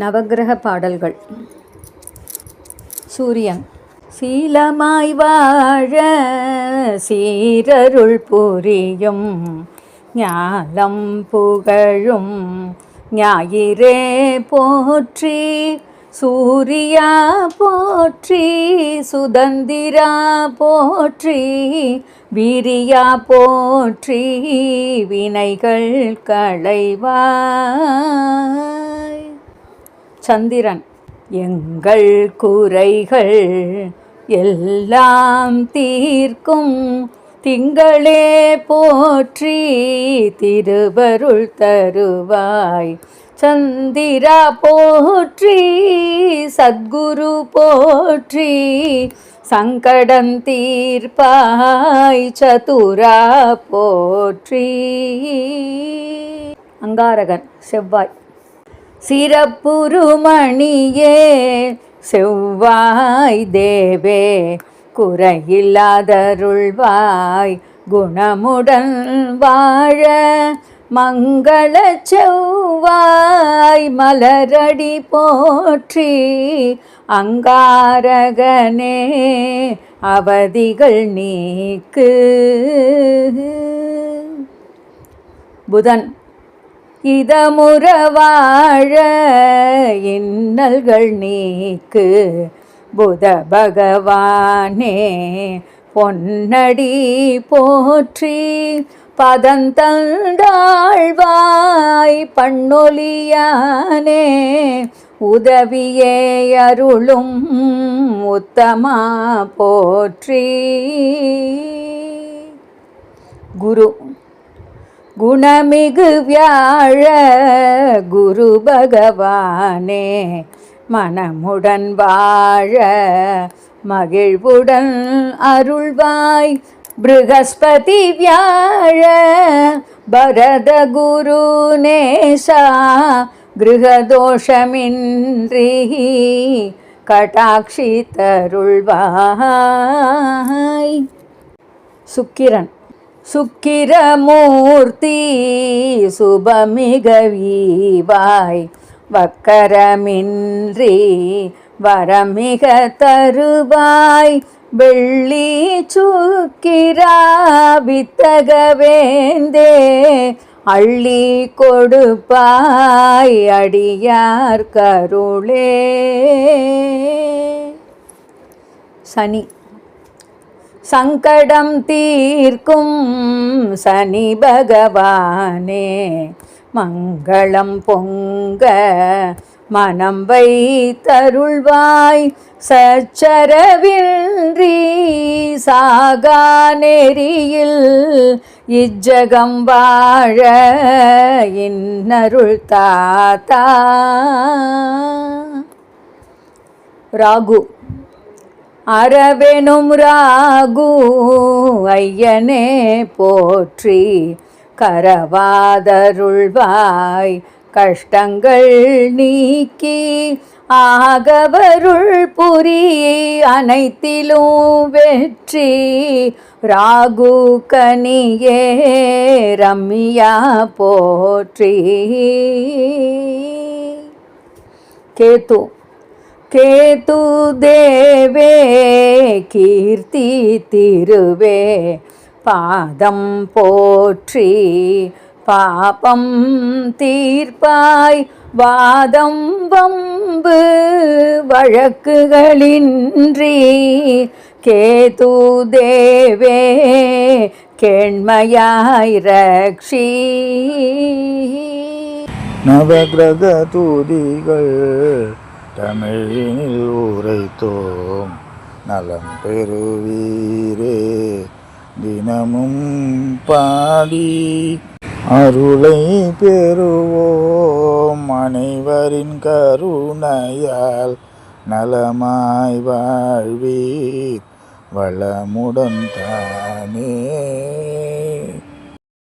நவக்கிரக பாடல்கள். சூரியன். சீலமாய் வாழ சீரருள் புரியும் ஞாலம் புகழும் ஞாயிறே போற்றி, சூரியா போற்றி, சுதந்திரா போற்றி, வீரியா போற்றி, வினைகள் களைவாய். சந்திரன். எங்கள் குறைகள் எல்லாம் தீர்க்கும் திங்களே போற்றி, திருவருள் தருவாய். சந்திரா போற்றி, சத்குரு போற்றி, சங்கடம் தீர்ப்பாய். சதுரா போற்றி. அங்காரகன். செவ்வாய். சிறப்புருமணியே செவ்வாய் தேவே, குறையில்லாதருள்வாய். குணமுடன் வாழ மங்கள செவ்வாய் மலரடி போற்றி. அங்காரகனே அவதிகள் நீக்கு. புதன். இதமுற வாழ இன்னல்கள் நீக்கு. புத பகவானே பொன்னடி போற்றி, பதந்தந்தாழ்வாய். பண்ணொலியானே உதவியே அருளும் உத்தமா போற்றி. குரு. குணமிகு வியாழ குரு பகவானே, மனமுடன் வாழ மகிழ்வுடன் அருள்வாய். ப்ருகஸ்பதி வியாழ பரத குரு நேசா, கிருஹதோஷமின்றி கடாட்சி தருள்வாய். சுக்கிரன். சுக்கிரமூர்த்தி சுபமிக வீவாய். வக்கரமின்றி வரமிக தருவாய். வெள்ளி சுக்கிரா வித்தகவேந்தே, அள்ளி கொடுப்பாய் அடியார் கருளே. சனி. சங்கடம் தீர்க்கும் சனி பகவானே, மங்களம் பொங்க மனம் வைத்தருள்வாய். சச்சரவின்றி சாகா நெறியில் இஜ்ஜகம் வாழ இன்னருள் தாத்தா. ராகு. அரவெனும் ராகு ஐயனே போற்றி, கரவாதருள்வாய். கஷ்டங்கள் நீக்கி ஆகவருள் புரி, அனைத்திலும் வெற்றி. ராகு கனியே ரம்யா போற்றி. கேது. கேது தேவே கீர்த்தி திருவே, பாதம் போற்றி பாபம் தீர்ப்பாய். வாதம் வம்பு வழக்குகளின்றி கேது தேவே கேண்மையாய் ரக்ஷி. நவக்கிரக தூதிகள் தமிழினில் உரைத்தோம், நலம் பெறுவீரே தினமும் பாடி. அருளை பெறுவோம் அனைவரின் கருணையால், நலமாய் வாழ்வீர் வளமுடன் தானே.